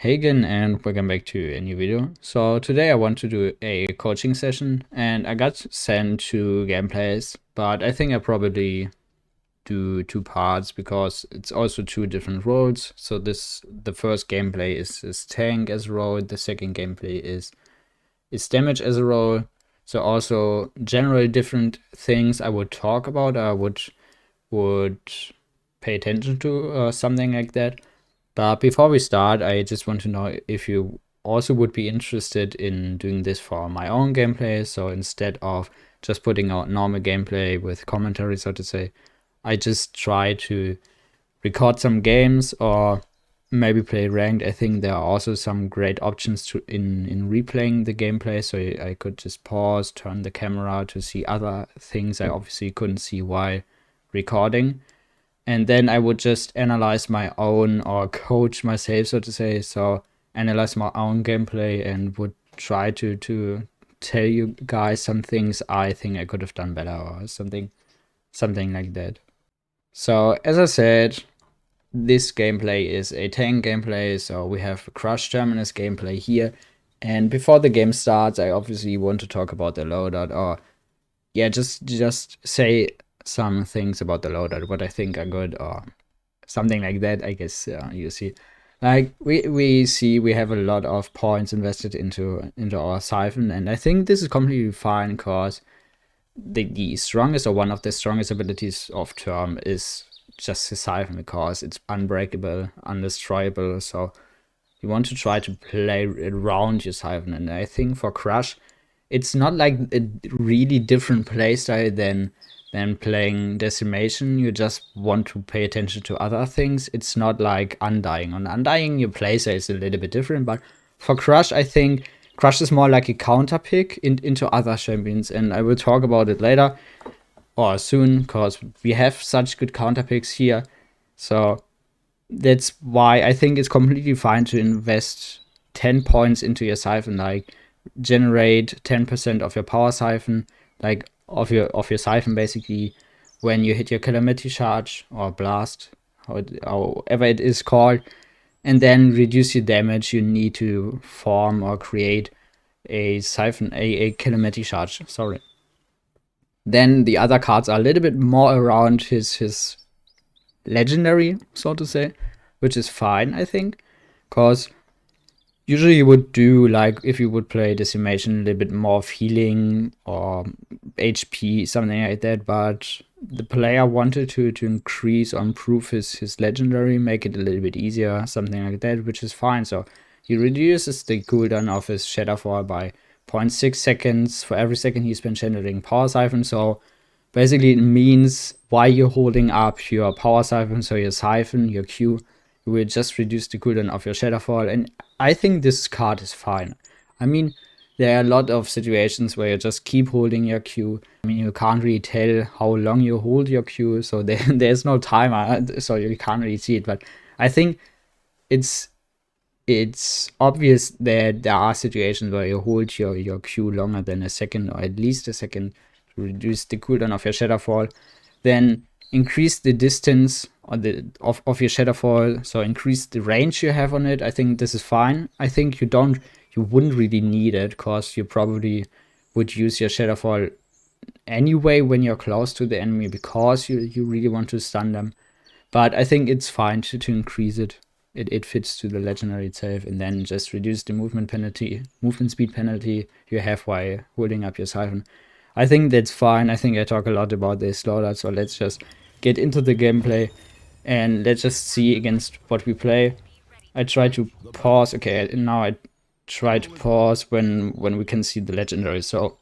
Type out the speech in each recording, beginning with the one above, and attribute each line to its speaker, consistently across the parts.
Speaker 1: Hey again, and welcome back to a new video. So today I want to do a coaching session, and I got sent two gameplays, but I think I probably do two parts because it's also two different roles. So the first gameplay is tank as a role, the second gameplay is damage as a role. So also generally different things I would talk about, I would pay attention to, something like that. But before we start, I just want to know if you also would be interested in doing this for my own gameplay. So instead of just putting out normal gameplay with commentary, so to say, I just try to record some games or maybe play ranked. I think there are also some great options to in replaying the gameplay. So I could just pause, turn the camera to see other things I obviously couldn't see while recording. And then I would just analyze my own or coach myself, so to say. So analyze my own gameplay and would try to tell you guys some things I think I could have done better or something like that. So as I said, this gameplay is a tank gameplay. So we have Crush Terminus gameplay here. And before the game starts, I obviously want to talk about the loadout, or yeah, just say some things about the loadout, what I think are good or something like that. I guess you see, like we see we have a lot of points invested into our siphon, and I think this is completely fine because the strongest or one of the strongest abilities of Term is just the siphon because it's unbreakable, undestroyable. So you want to try to play around your siphon, and I think for Crush, it's not like a really different playstyle than playing Decimation. You just want to pay attention to other things. It's not like Undying. On Undying, your playstyle is a little bit different, but for Crush, I think Crush is more like a counter pick into other champions, and I will talk about it later or soon because we have such good counter picks here. So that's why I think it's completely fine to invest 10 points into your siphon, like generate 10% of your power siphon, like of your siphon basically, when you hit your calamity charge or blast, however it is called, and then reduce your damage you need to form or create a siphon, a calamity charge, sorry. Then the other cards are a little bit more around his legendary, so to say, which is fine, I think, because usually you would do, like, if you would play Decimation, a little bit more of healing or HP, something like that, but the player wanted to increase or improve his legendary, make it a little bit easier, something like that, which is fine. So he reduces the cooldown of his Shadowfall by 0.6 seconds for every second he spent channeling Power Siphon. So basically it means while you're holding up your Power Siphon, so your Siphon, your Q, you will just reduce the cooldown of your Shadowfall, and I think this card is fine. I mean, there are a lot of situations where you just keep holding your Q. I mean, you can't really tell how long you hold your Q, so there's no timer, so you can't really see it. But I think it's obvious that there are situations where you hold your Q longer than a second, or at least a second, to reduce the cooldown of your Shadowfall. Then increase the distance of your Shadowfall, so increase the range you have on it. I think this is fine. I think you wouldn't really need it because you probably would use your Shadowfall anyway when you're close to the enemy because you really want to stun them. But I think it's fine to increase it. It fits to the legendary itself, and then just reduce the movement speed penalty you have while holding up your siphon. I think that's fine. I think I talk a lot about this loadout, so let's just get into the gameplay and let's just see against what we play. I try to pause. Okay, now I try to pause when we can see the legendary. So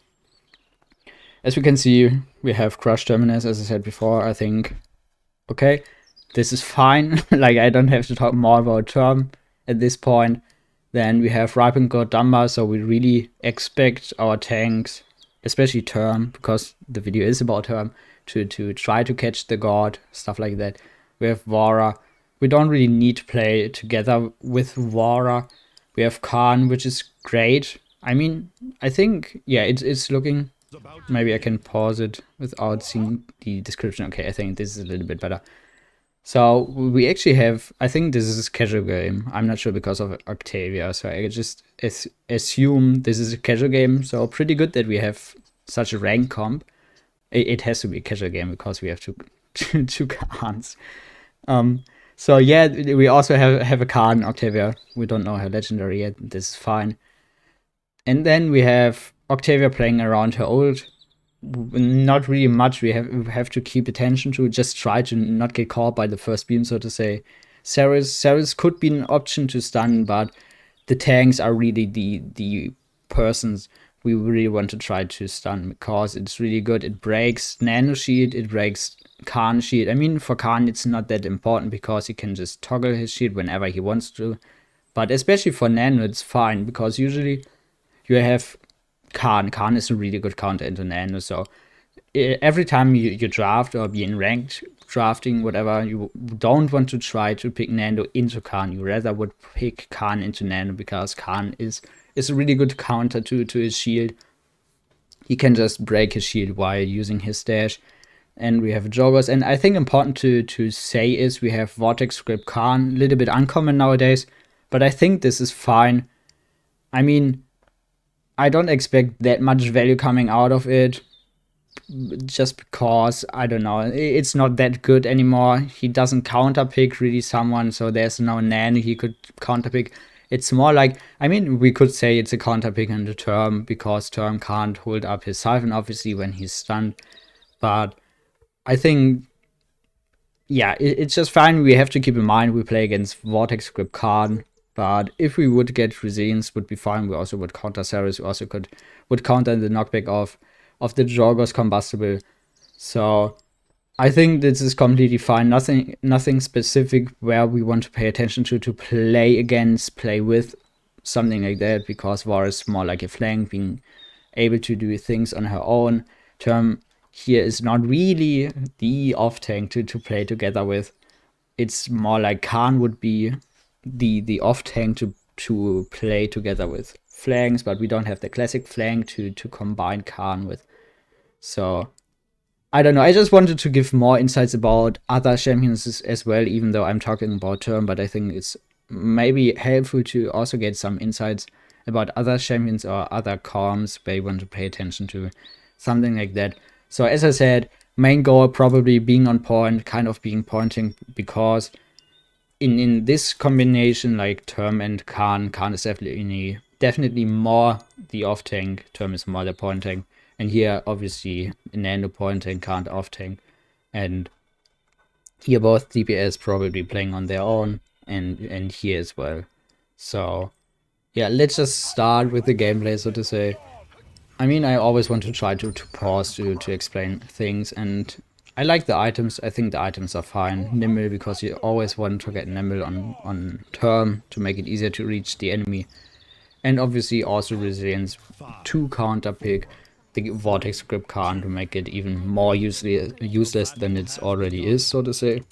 Speaker 1: as we can see, we have Crush Terminus, as I said before. I think, okay, this is fine. Like, I don't have to talk more about Term at this point. Then we have Ripen God Dumba, so we really expect our tanks, especially Term, because the video is about Term, to try to catch the God, stuff like that. We have Vara. We don't really need to play together with Vara. We have Khan, which is great. I mean, I think, yeah, it's looking... Maybe I can pause it without seeing the description. Okay, I think this is a little bit better. So we actually have, I think this is a casual game. I'm not sure because of Octavia, so I just assume this is a casual game. So pretty good that we have such a rank comp. It has to be a casual game because we have two Khans. So yeah, we also have a Khan, Octavia. We don't know her legendary yet. This is fine. And then we have Octavia playing around her ult. Not really much we have to keep attention to. Just try to not get caught by the first beam, so to say. Ceres could be an option to stun, but the tanks are really the persons we really want to try to stun because it's really good. It breaks Nano shield, it breaks Khan shield. I mean, for Khan it's not that important because he can just toggle his shield whenever he wants to. But especially for Nano it's fine because usually you have Khan. Khan is a really good counter into Nano, so every time you draft or be in ranked drafting, whatever, you don't want to try to pick Nano into Khan. You rather would pick Khan into Nano because Khan is a really good counter to his shield. He can just break his shield while using his dash. And we have joggers. And I think important to say is we have Vortex Grip Khan, a little bit uncommon nowadays, but I think this is fine. I mean, I don't expect that much value coming out of it, just because, I don't know, it's not that good anymore. He doesn't counterpick really someone, so there's no Nano he could counterpick. It's more like, I mean, we could say it's a counterpick in the Term, because Term can't hold up his Siphon, obviously, when he's stunned. But I think, yeah, it's just fine. We have to keep in mind we play against Vortex Grip Khan. But if we would get Resilience, would be fine. We also would counter Ceres. We also would counter the knockback of the Joggers Combustible. So I think this is completely fine. Nothing specific where we want to pay attention to play against, play with, something like that. Because Var is more like a flank, being able to do things on her own. Term here is not really the off tank to play together with. It's more like Khan would be the off tank to play together with flanks, but we don't have the classic flank to combine Khan with. So I don't know. I just wanted to give more insights about other champions as well, even though I'm talking about Term, but I think it's maybe helpful to also get some insights about other champions or other comms where you want to pay attention to, something like that. So as I said, main goal probably being on point, kind of being pointing, because in this combination, like Term and Khan is definitely more the off tank. Term is more the pointing, and here obviously Nano pointing, Khan off tank, and here both DPS probably playing on their own, and here as well. So yeah, let's just start with the gameplay, so to say. I mean, I always want to try to pause to explain things, and I like the items. I think the items are fine. Nimble, because you always want to get Nimble on Term to make it easier to reach the enemy. And obviously also Resilience to counter pick the Vortex Grip Khan to make it even more useless than it already is, so to say.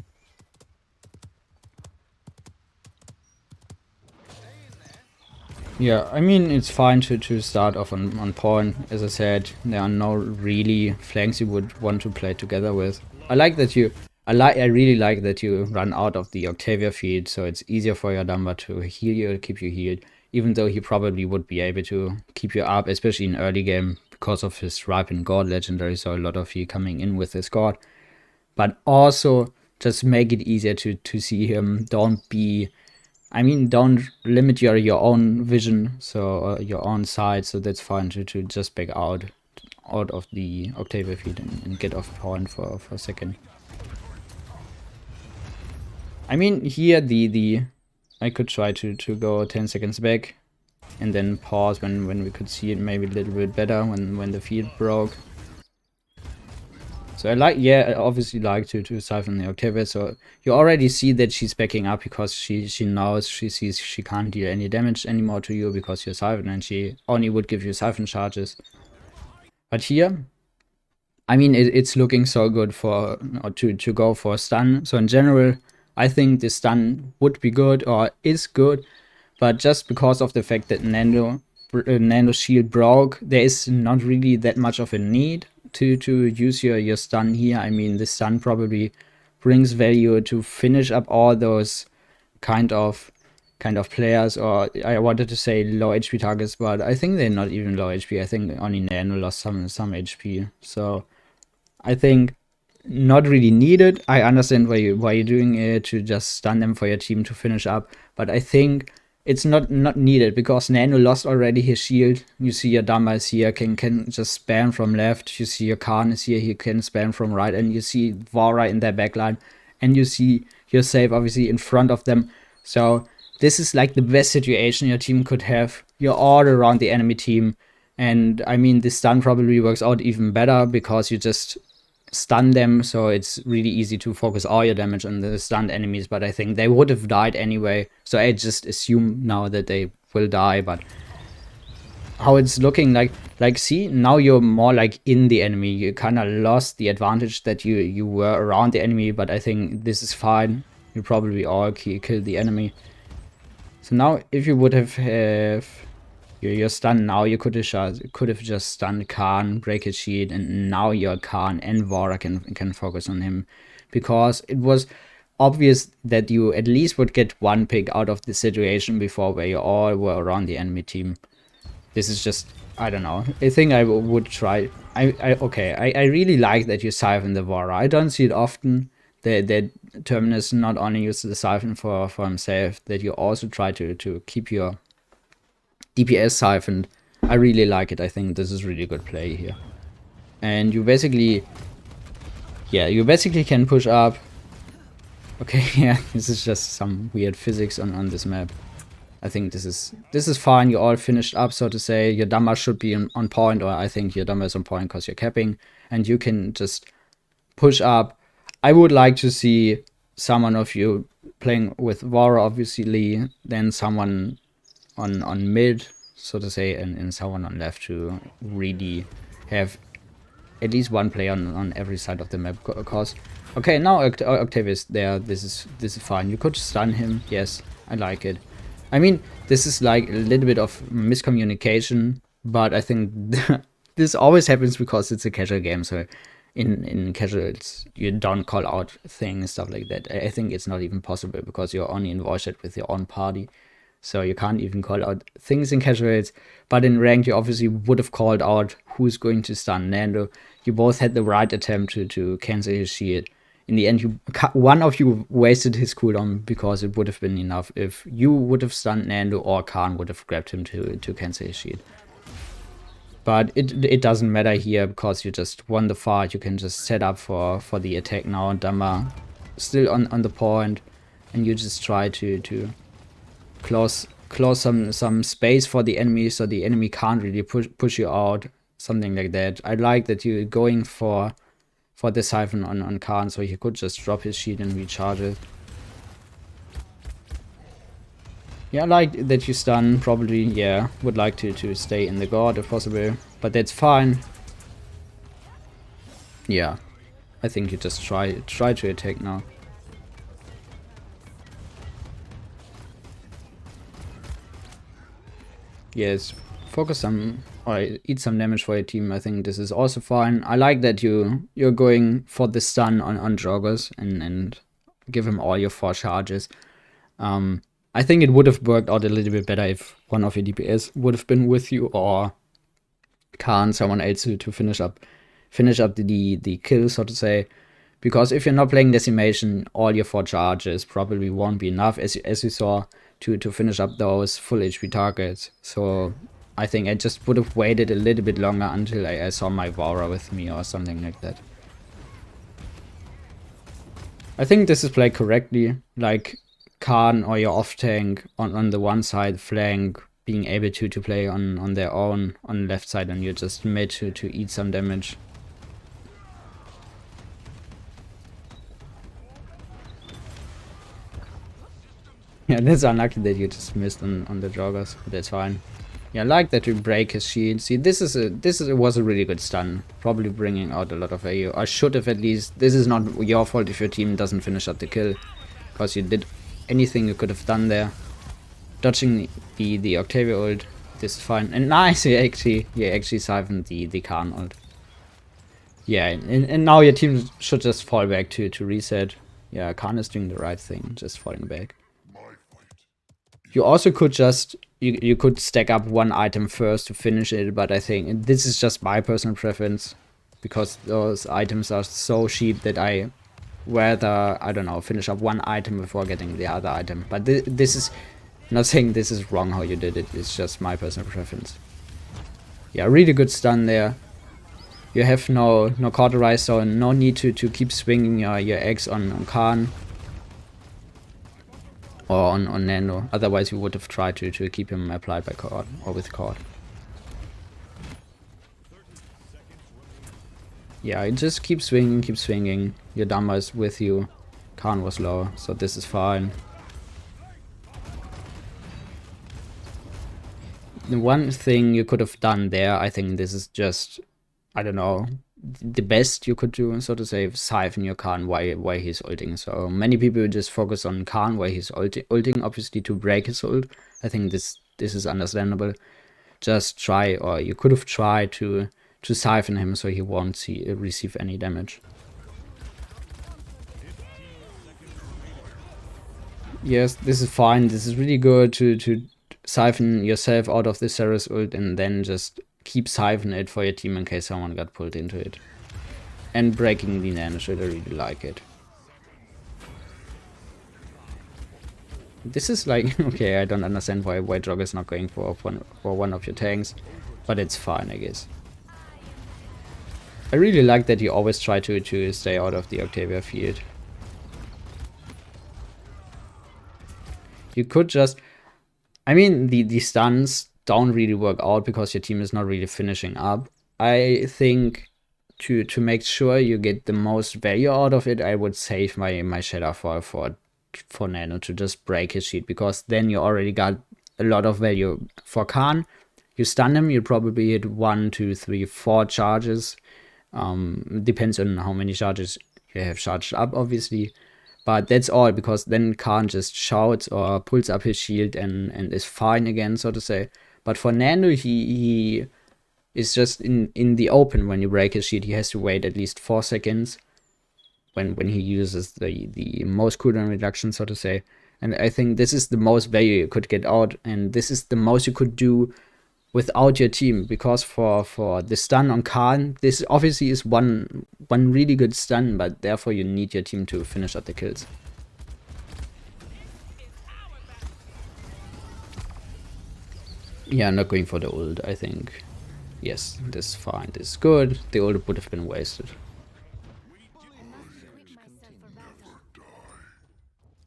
Speaker 1: Yeah, I mean, it's fine to start off on point. As I said, there are no really flanks you would want to play together with. I really like that you run out of the Octavia feed, so it's easier for your number to heal you, keep you healed, even though he probably would be able to keep you up, especially in early game, because of his Ripened God legendary, so a lot of heal coming in with his God. But also, just make it easier to see him. Don't limit your own vision, so your own sight, so that's fine to just back out of the Octavia feed and get off point for a second. I mean, here I could try to go 10 seconds back and then pause when we could see it maybe a little bit better when the feed broke. So I obviously like to siphon the Octavia, so you already see that she's backing up because she knows, she sees she can't deal any damage anymore to you because you're siphon, and she only would give you siphon charges. But here, I mean, it's looking so good to go for a stun. So in general, I think the stun would be good or is good, but just because of the fact that Nano shield broke, there is not really that much of a need to use your stun here. I mean, the stun probably brings value to finish up all those kind of players, or I wanted to say low HP targets, but I think they're not even low HP. I think only Nano lost some HP. So I think not really needed. I understand why you're doing it, to just stun them for your team to finish up, but I think it's not needed because Nano lost already his shield. You see your Dama is here, can just spam from left. You see your Khan is here, he can spam from right, and you see Vara in their backline, and you see yourself obviously in front of them. So this is like the best situation your team could have. You're all around the enemy team, and I mean the stun probably works out even better because you just stun them, so it's really easy to focus all your damage on the stunned enemies, but I think they would have died anyway, so I just assume now that they will die. But how it's looking like see, now you're more like in the enemy. You kind of lost the advantage that you were around the enemy, but I think this is fine. You probably all kill the enemy. So now if you would have you're stunned now, you could have just stunned Khan, break his shield, and now your Khan and Vara can focus on him, because it was obvious that you at least would get one pick out of the situation before where you all were around the enemy team. This is just, I don't know. I think I would try. I really like that you siphon the Vara. I don't see it often that Terminus not only uses the siphon for himself, that you also try to keep your DPS siphoned. I really like it. I think this is really good play here. And you basically, yeah, you basically can push up. Okay, yeah, this is just some weird physics on this map. I think this is fine. You all finished up, so to say. Your Dama should be on point, or I think your Dama is on point because you're capping, and you can just push up. I would like to see someone of you playing with Vara, obviously, then someone on mid, so to say, and someone on left to really have at least one player on every side of the map. Cause okay, now Octavius there. This is fine. You could stun him. Yes, I like it. I mean, this is like a little bit of miscommunication, but I think this always happens because it's a casual game. So in casuals, you don't call out things, stuff like that. I think it's not even possible because you're only in voice chat with your own party. So you can't even call out things in casuals. But in ranked, you obviously would have called out who's going to stun Nando. You both had the right attempt to cancel his shield. In the end, one of you wasted his cooldown because it would have been enough if you would have stunned Nando or Khan would have grabbed him to cancel his shield. But it doesn't matter here because you just won the fight. You can just set up for the attack now. Dama still on the point, and you just try to close some space for the enemy, so the enemy can't really push you out, something like that. I like that you're going for the siphon on Khan, so he could just drop his shield and recharge it. Yeah, I like that you stun. Probably, yeah, would like to stay in the guard if possible, but that's fine. Yeah, I think you just try to attack now. Yes, focus some or eat some damage for your team. I think this is also fine. I like that you're going for the stun on joggers and give him all your 4 charges. I think it would have worked out a little bit better if one of your DPS would have been with you, or Khan, someone else to finish up the kill, so to say. Because if you're not playing Decimation, all your 4 charges probably won't be enough, as you saw, to finish up those full HP targets. So I think I just would have waited a little bit longer until I saw my Vara with me or something like that. I think this is played correctly, like Khan or your off tank on the one side flank being able to play on their own on the left side, and you're just mid to eat some damage. Yeah, that's unlucky that you just missed on the joggers, but that's fine. Yeah, I like that you break his shield. See, this was a really good stun, probably bringing out a lot of AU. I should have at least. This is not your fault if your team doesn't finish up the kill, because you did anything you could have done there. Dodging the Octavia ult, this is fine. And nice, you actually siphoned the Khan ult. Yeah, and now your team should just fall back to reset. Yeah, Khan is doing the right thing, just falling back. You also could just, you could stack up one item first to finish it, but I think this is just my personal preference, because those items are so cheap that I rather, I don't know, finish up one item before getting the other item. But this is, not saying this is wrong how you did it, it's just my personal preference. Yeah, really good stun there. You have no cauterize, so no need to keep swinging your eggs on Khan. Or on Nano, otherwise you would have tried to keep him applied by Cord or with Cord. Yeah, just keep swinging, keep swinging. Your Dama is with you. Khan was low, so this is fine. The one thing you could have done there, I think this is just, I don't know, the best you could do, so to say, siphon your Khan while he's ulting. So many people just focus on Khan while he's ulting, obviously to break his ult. I think this is understandable. Just try, or you could have tried to siphon him so he won't receive any damage. Yes, this is fine. This is really good to siphon yourself out of the Ceres ult and then just keep siphon it for your team in case someone got pulled into it. And breaking the Nano Shield, I really like it. This is like, okay, I don't understand why Jog is not going for one of your tanks, but it's fine, I guess. I really like that you always try to stay out of the Octavia field. You could just, I mean, the stuns don't really work out because your team is not really finishing up. I think to make sure you get the most value out of it, I would save my Shadow for Nano to just break his sheet, because then you already got a lot of value. For Khan, you stun him, you probably hit 1, 2, 3, 4 charges. Depends on how many charges you have charged up, obviously. But that's all, because then Khan just shouts or pulls up his shield and is fine again, so to say. But for Nano, he is just in the open. When you break his shield, he has to wait at least 4 seconds when he uses the most cooldown reduction, so to say. And I think this is the most value you could get out, and this is the most you could do without your team, because for the stun on Khan, this obviously is one really good stun, but therefore you need your team to finish up the kills. Yeah, not going for the ult, I think. Yes, this is fine, this is good. The ult would have been wasted.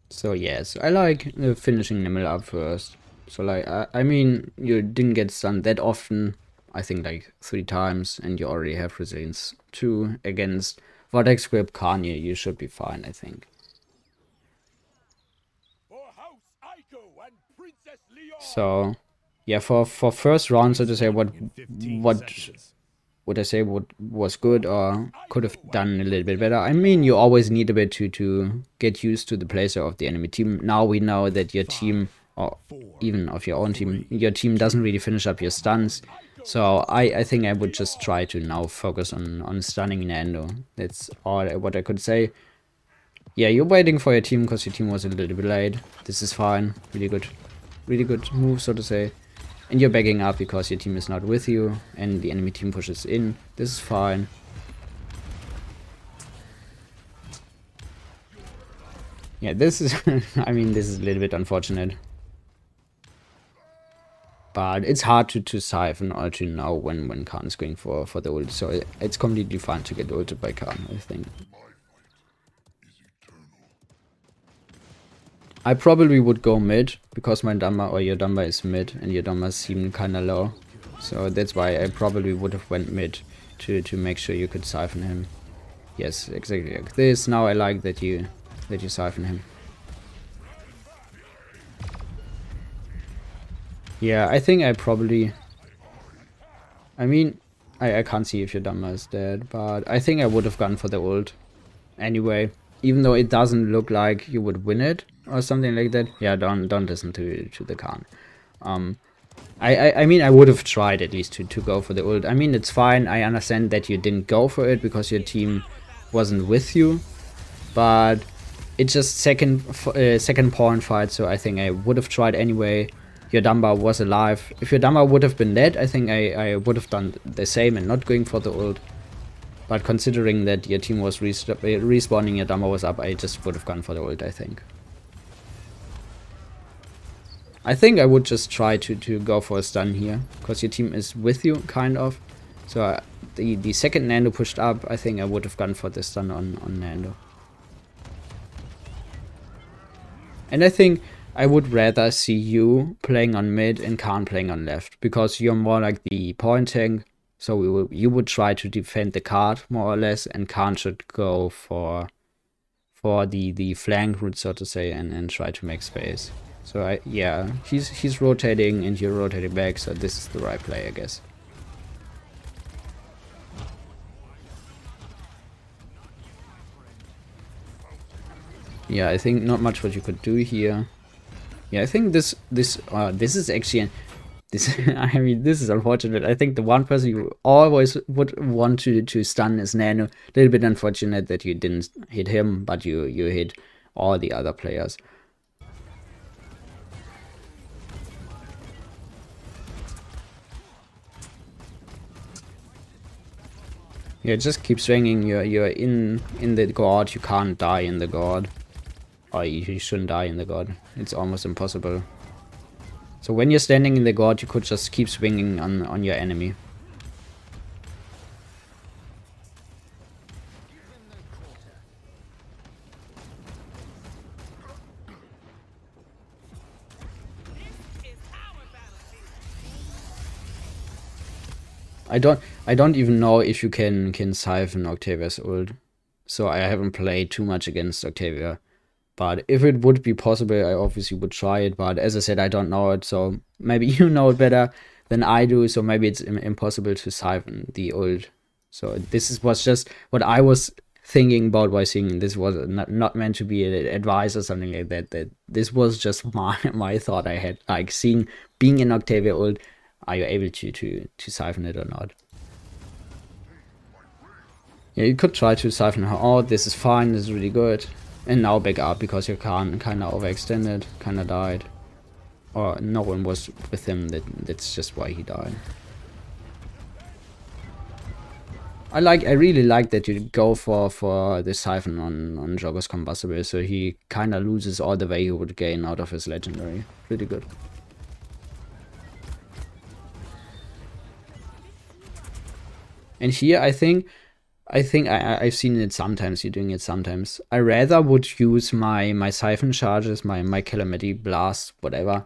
Speaker 1: So yes, I like finishing Nimble up first. So like, I mean, you didn't get stunned that often, I think like 3 times, and you already have resilience 2 against Vortex Grip Khan, you should be fine, I think. So yeah, for first round, so to say, what would I say what was good or could have done a little bit better? I mean, you always need a bit to get used to the playstyle of the enemy team. Now we know that your team, or even of your own team, your team doesn't really finish up your stuns. So I think I would just try to now focus on stunning Nando. That's all what I could say. Yeah, you're waiting for your team because your team was a little bit late. This is fine. Really good move, so to say. And you're backing up because your team is not with you and the enemy team pushes in. This is fine. Yeah, this is, I mean, this is a little bit unfortunate. But it's hard to siphon or to know when Khan is going for the ult. So it's completely fine to get ulted by Khan, I think. I probably would go mid, because my Dama or your Dama is mid and your Dama seemed kinda low. So that's why I probably would have went mid to make sure you could siphon him. Yes, exactly like this. Now I like that you siphon him. Yeah, I think I probably, I mean, I can't see if your Dama is dead, but I think I would have gone for the ult anyway, even though it doesn't look like you would win it or something like that. Yeah, don't listen to the Khan. I mean, I would have tried at least to go for the ult. I mean, it's fine. I understand that you didn't go for it because your team wasn't with you, but it's just second pawn fight, so I think I would have tried anyway. Your Dumbar was alive. If your Dumbar would have been dead, I think I would have done the same and not going for the ult. But considering that your team was respawning, your Dumbar was up, I just would have gone for the ult, I think. I think I would just try to go for a stun here, because your team is with you, kind of. So the second Nando pushed up, I think I would have gone for the stun on Nando. And I think I would rather see you playing on mid and Khan playing on left, because you're more like the point tank. So you would try to defend the card more or less, and Khan should go for the flank route, so to say, and try to make space. So yeah, he's rotating and you're rotating back, so this is the right play, I guess. Yeah, I think not much what you could do here. Yeah, I think this is actually I mean, this is unfortunate. I think the one person you always would want to stun is Nano. A little bit unfortunate that you didn't hit him, but you hit all the other players. Yeah, just keep swinging. You're in the god. You can't die in the god. Or you shouldn't die in the god. It's almost impossible. So when you're standing in the god, you could just keep swinging on your enemy. I don't even know if you can siphon Octavia's ult. So I haven't played too much against Octavia. But if it would be possible, I obviously would try it. But as I said, I don't know it. So maybe you know it better than I do. So maybe it's impossible to siphon the ult. So this was just what I was thinking about by seeing. This was not meant to be an advice or something like that. This was just my thought I had. Like being in Octavia ult, are you able to siphon it or not? Yeah, you could try to siphon her out. This is fine. This is really good. And now back up, because your Khan kind of overextended, kind of died. Or no one was with him, that's just why he died. I really like that you go for the siphon on Jogger's Combustible, so he kind of loses all the way he would gain out of his legendary. Pretty good. And here I think I've seen it sometimes, you're doing it sometimes. I rather would use my siphon charges, my calamity blast, whatever,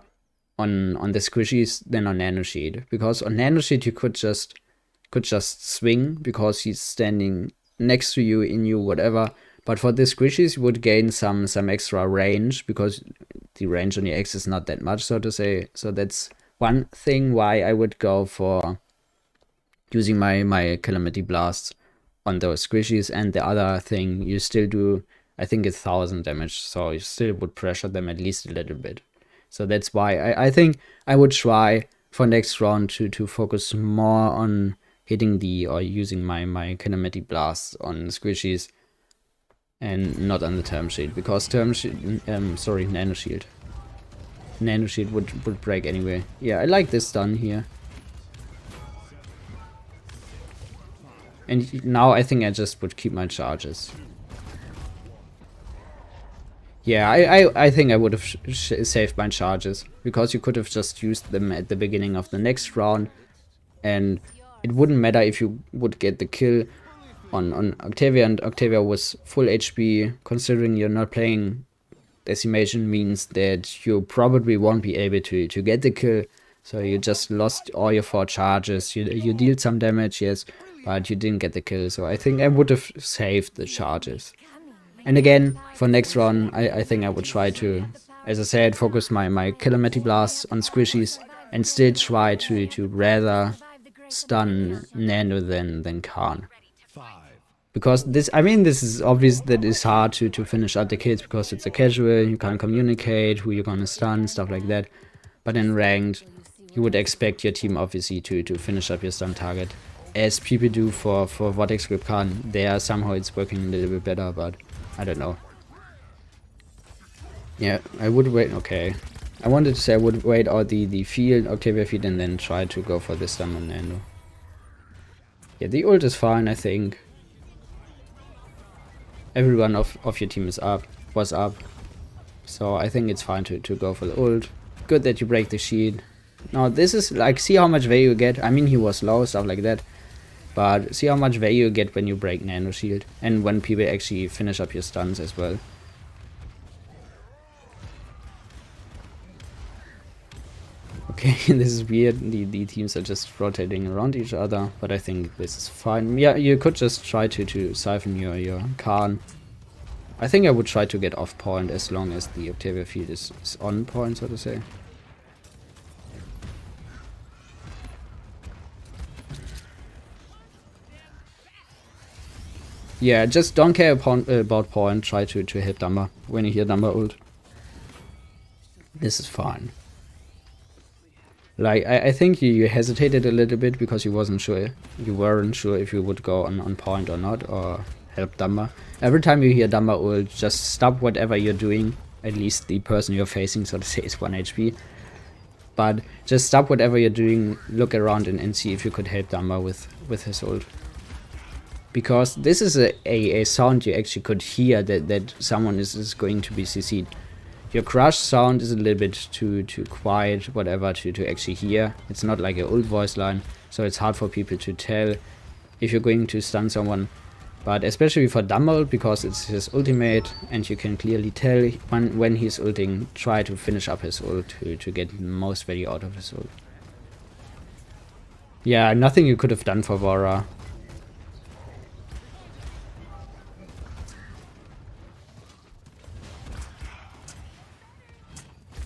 Speaker 1: on the squishies than on Nano Shield. Because on Nano Shield you could just swing, because he's standing next to you, in you, whatever. But for the squishies you would gain some extra range, because the range on your X is not that much, so to say. So that's one thing why I would go for using my calamity blasts on those squishies. And the other thing, you still do, I think, 1,000 damage, so you still would pressure them at least a little bit. So that's why I think I would try for next round to focus more on hitting or using my calamity blasts on squishies and not on the term shield, because Nano Shield would break anyway. Yeah, I like this stun here. And now I think I just would keep my charges. Yeah, I think I would have saved my charges, because you could have just used them at the beginning of the next round, and it wouldn't matter if you would get the kill on Octavia, and Octavia was full HP. Considering you're not playing Decimation means that you probably won't be able to get the kill, so you just lost all your 4 charges. You dealt some damage, yes, but you didn't get the kill, so I think I would have saved the charges. And again, for next round, I think I would try to, as I said, focus my calamity blasts on squishies, and still try to rather stun Nano than Khan. Because this is obvious that it's hard to finish up the kills, because it's a casual, you can't communicate who you're gonna stun, stuff like that. But in ranked, you would expect your team obviously to finish up your stun target, as people do for Vortex Grip Khan. There somehow it's working a little bit better, but I don't know. Yeah, I would wait. Okay. I wanted to say I would wait out the field, Octavia field, and then try to go for this stun on Nando. Yeah, the ult is fine, I think. Everyone of your team was up. So I think it's fine to go for the ult. Good that you break the shield. Now this is like, see how much value you get. I mean, he was low, stuff like that. But see how much value you get when you break Nano Shield. And when people actually finish up your stuns as well. Okay, this is weird. The teams are just rotating around each other. But I think this is fine. Yeah, you could just try to siphon your Khan. I think I would try to get off point as long as the Octavia field is on point, so to say. Yeah, just don't care about point, try to hit Dumber when you hear Dumber ult. This is fine. Like, I think you hesitated a little bit because you weren't sure if you would go on point or not, or help Dumber. Every time you hear Dumber ult, just stop whatever you're doing. At least the person you're facing, so to say, is 1 HP. But just stop whatever you're doing, look around and see if you could help Dumber with his ult. Because this is a sound you actually could hear that someone is going to be CC'd. Your Crush sound is a little bit too quiet, whatever, to actually hear. It's not like an old voice line, so it's hard for people to tell if you're going to stun someone. But especially for Dumble, because it's his ultimate, and you can clearly tell when he's ulting, try to finish up his ult to get the most value out of his ult. Yeah, nothing you could have done for Vora.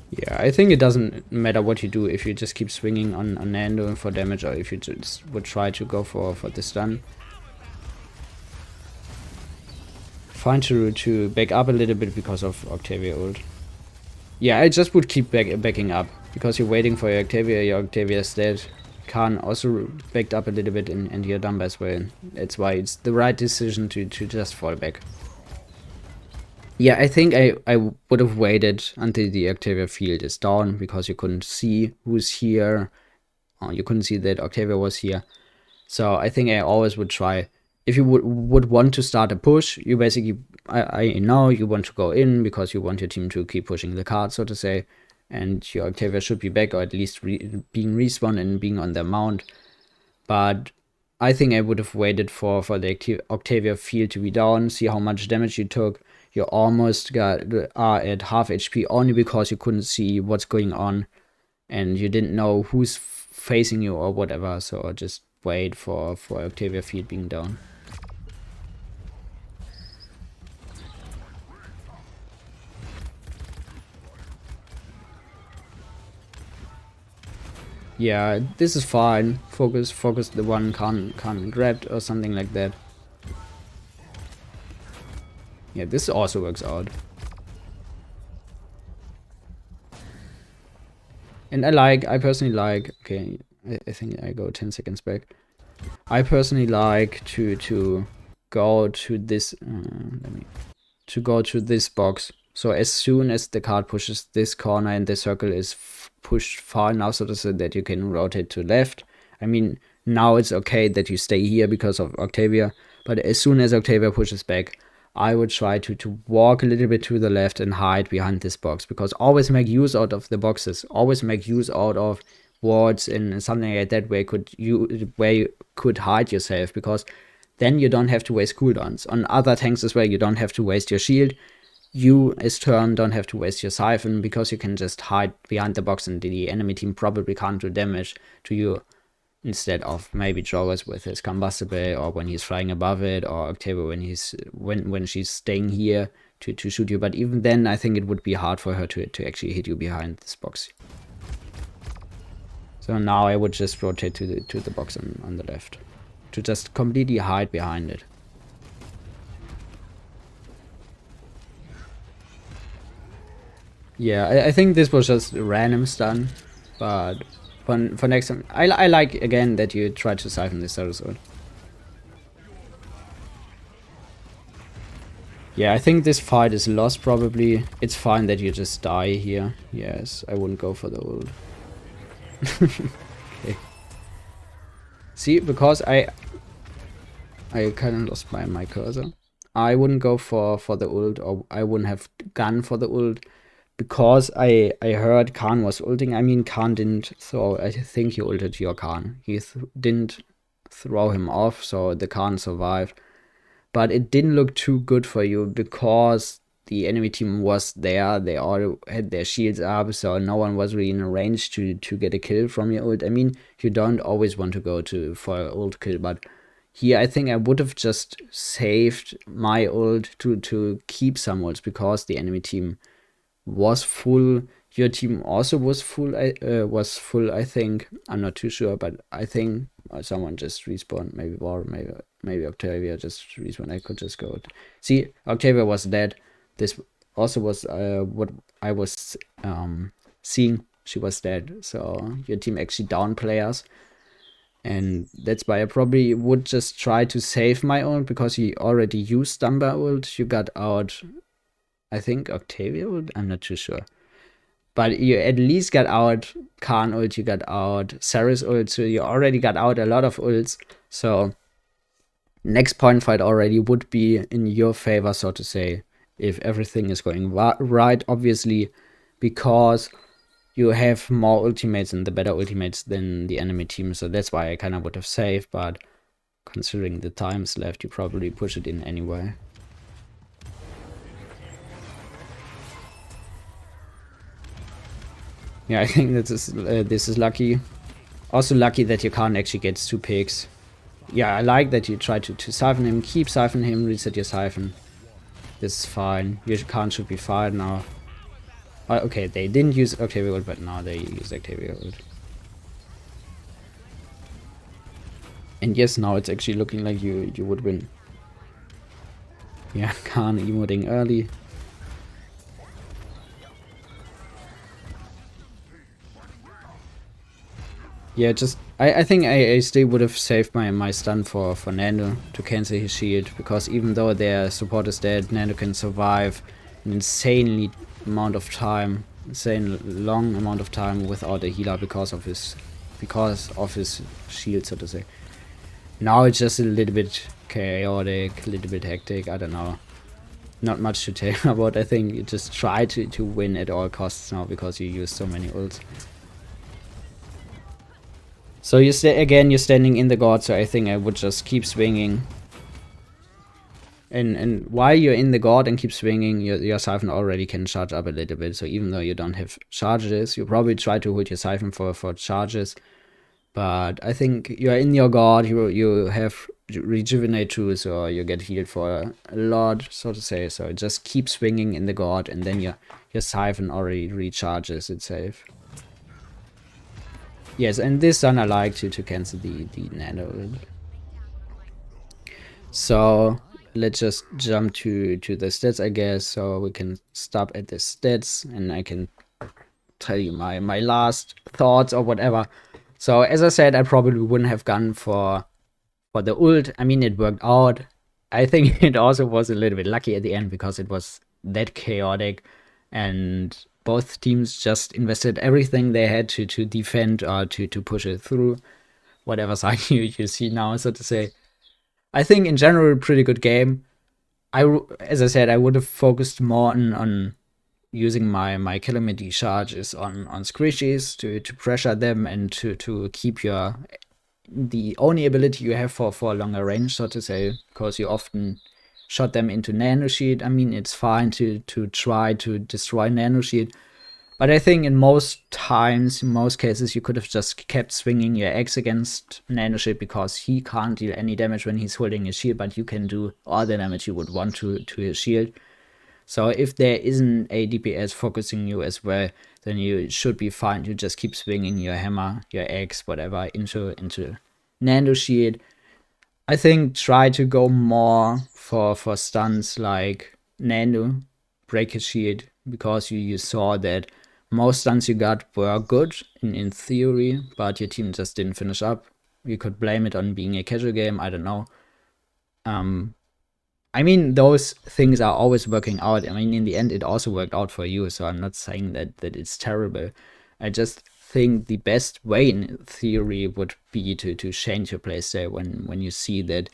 Speaker 1: Yeah, I think it doesn't matter what you do if you just keep swinging on Nando for damage, or if you just would try to go for the stun. Fine to back up a little bit because of Octavia ult. Yeah, I just would keep backing up, because you're waiting for your Octavia is dead. Khan also backed up a little bit, and you're dumb as well. That's why it's the right decision to just fall back. Yeah, I think I would have waited until the Octavia field is down, because you couldn't see who's here. You couldn't see that Octavia was here. So I think I always would try. If you would want to start a push, you basically, I know you want to go in because you want your team to keep pushing the card, so to say. And your Octavia should be back, or at least being respawned and being on their mount. But I think I would have waited for the Octavia field to be down, see how much damage you took. You almost are at half HP only because you couldn't see what's going on, and you didn't know who's facing you or whatever. So just wait for Octavia field being down. Yeah, this is fine. Focus the one can't grab or something like that. Yeah, this also works out. And I personally like, okay, I think I go 10 seconds back. I personally like to go to this, this box. So as soon as the card pushes this corner and the circle is pushed far enough, so to say, that you can rotate to left. I mean, now it's okay that you stay here because of Octavia, but as soon as Octavia pushes back, I would try to walk a little bit to the left and hide behind this box, because always make use out of the boxes, always make use out of wards and something like that where you could hide yourself, because then you don't have to waste cooldowns. On other tanks as well, you don't have to waste your shield. You, as turn, don't have to waste your siphon, because you can just hide behind the box and the enemy team probably can't do damage to you, instead of maybe Joggers with his combustible, or when he's flying above it, or Octavia when she's staying here to shoot you. But even then, I think it would be hard for her to actually hit you behind this box. So now I would just rotate to the box on the left, to just completely hide behind it. Yeah, I think this was just a random stun, but for next time, I like again that you try to siphon this Sarasword. Yeah, I think this fight is lost probably. It's fine that you just die here. Yes, I wouldn't go for the ult. Okay. See, because I kind of lost my cursor. I wouldn't go for the ult, or I wouldn't have gone for the ult, because I heard Khan was ulting. I mean, Khan didn't throw. I think he ulted your Khan. He didn't throw him off, so the Khan survived. But it didn't look too good for you because the enemy team was there. They all had their shields up, so no one was really in range to get a kill from your ult. I mean, you don't always want to go for an ult kill, but here I think I would have just saved my ult to keep some ults, because the enemy team was full. Your team also was full. I think. I'm not too sure, but I think someone just respawned. Maybe War, maybe Octavia just respawned. I could just go. See, Octavia was dead. This also was what I was seeing. She was dead. So your team actually down players. And that's why I probably would just try to save my ult, because he already used Dumba ult. You got out, I think, Octavia ult? I'm not too sure. But you at least got out Khan ult, you got out Saris ult, so you already got out a lot of ults. So next point fight already would be in your favor, so to say, if everything is going right, obviously, because you have more ultimates and the better ultimates than the enemy team. So that's why I kind of would have saved, but considering the times left, you probably push it in anyway. Yeah, I think this is lucky. Also lucky that your Khan actually gets 2 picks. Yeah, I like that you try to siphon him, keep siphon him, reset your siphon. This is fine. Your Khan should be fine now. Okay, they didn't use Octavia ult, but now they use Octavia ult. And yes, now it's actually looking like you would win. Yeah, Khan emoting early. Yeah, just I think I still would have saved my stun for Nando to cancel his shield, because even though their support is dead, Nando can survive an insanely amount of time, insane long amount of time without a healer because of his shield, so to say. Now it's just a little bit chaotic, a little bit hectic, I don't know. Not much to tell about. I think you just try to win at all costs now, because you use so many ults. So you're standing in the god, so I think I would just keep swinging. And while you're in the god and keep swinging, your siphon already can charge up a little bit. So even though you don't have charges, you probably try to hold your siphon for charges. But I think you're in your god, you have rejuvenate too, so you get healed for a lot, so to say. So just keep swinging in the god, and then your siphon already recharges itself. Yes, and this one I like to cancel the Nano. So let's just jump to the stats, I guess. So we can stop at the stats, and I can tell you my last thoughts or whatever. So as I said, I probably wouldn't have gone for the ult. I mean, it worked out. I think it also was a little bit lucky at the end, because it was that chaotic, and both teams just invested everything they had to defend or to push it through, whatever side you see now, so to say. I think in general, pretty good game. As I said, I would have focused more on using my Calamity charges on squishies to pressure them, and to keep the only ability you have for longer range, so to say, because you often shot them into Nano Shield. I mean, it's fine to try to destroy Nano Shield, but I think in most times, in most cases, you could have just kept swinging your X against Nano Shield, because he can't deal any damage when he's holding his shield, but you can do all the damage you would want to his shield. So if there isn't a DPS focusing you as well, then you should be fine. You just keep swinging your hammer, your X, whatever, into Nano Shield. I think try to go more for stuns like Nano, break his shield, because you saw that most stuns you got were good in theory, but your team just didn't finish up. You could blame it on being a casual game, I don't know. I mean, those things are always working out. I mean, in the end, it also worked out for you. So I'm not saying that it's terrible. I just think the best way in theory would be to change your playstyle when you see that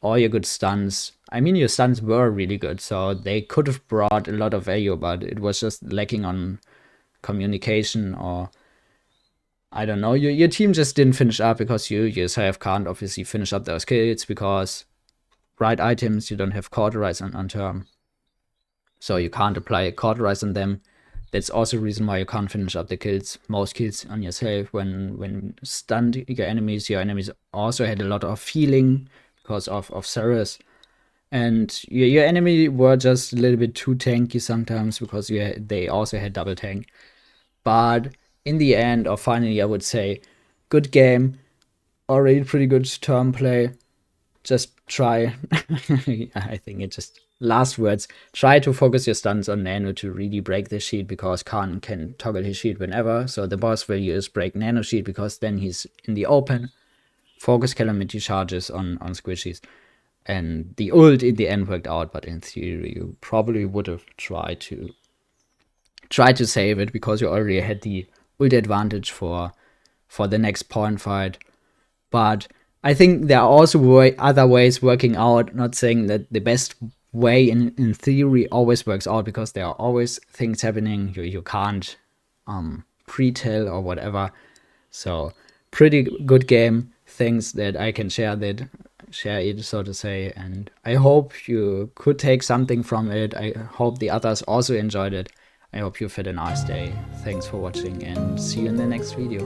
Speaker 1: all your good stuns. I mean, your stuns were really good, so they could have brought a lot of value, but it was just lacking on communication, or I don't know. Your team just didn't finish up because you yourself can't obviously finish up those kills because right items, you don't have cauterize on turn. So you can't apply cauterize on them. That's also a reason why you can't finish up the kills, most kills on yourself. When stunned your enemies also had a lot of healing because of Ceres. And your enemy were just a little bit too tanky sometimes because they also had double tank. But in the end, or finally, I would say, good game, already pretty good turn play. Just try. I think it just last words. Try to focus your stuns on Nano to really break the shield, because Khan can toggle his shield whenever. So the boss value is break Nano shield, because then he's in the open. Focus Calamity charges on squishies. And the ult in the end worked out, but in theory you probably would have tried to save it, because you already had the ult advantage for the next point fight. But I think there are also other ways working out. Not saying that the best way in theory always works out, because there are always things happening you can't pre-tell or whatever. So pretty good game. Things that I can share it, so to say, and I hope you could take something from it. I hope the others also enjoyed it. I hope you've had a nice day. Thanks for watching, and see you in the next video.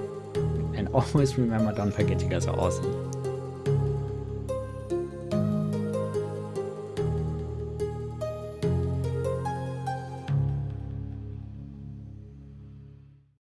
Speaker 1: And always remember, don't forget, you guys are awesome.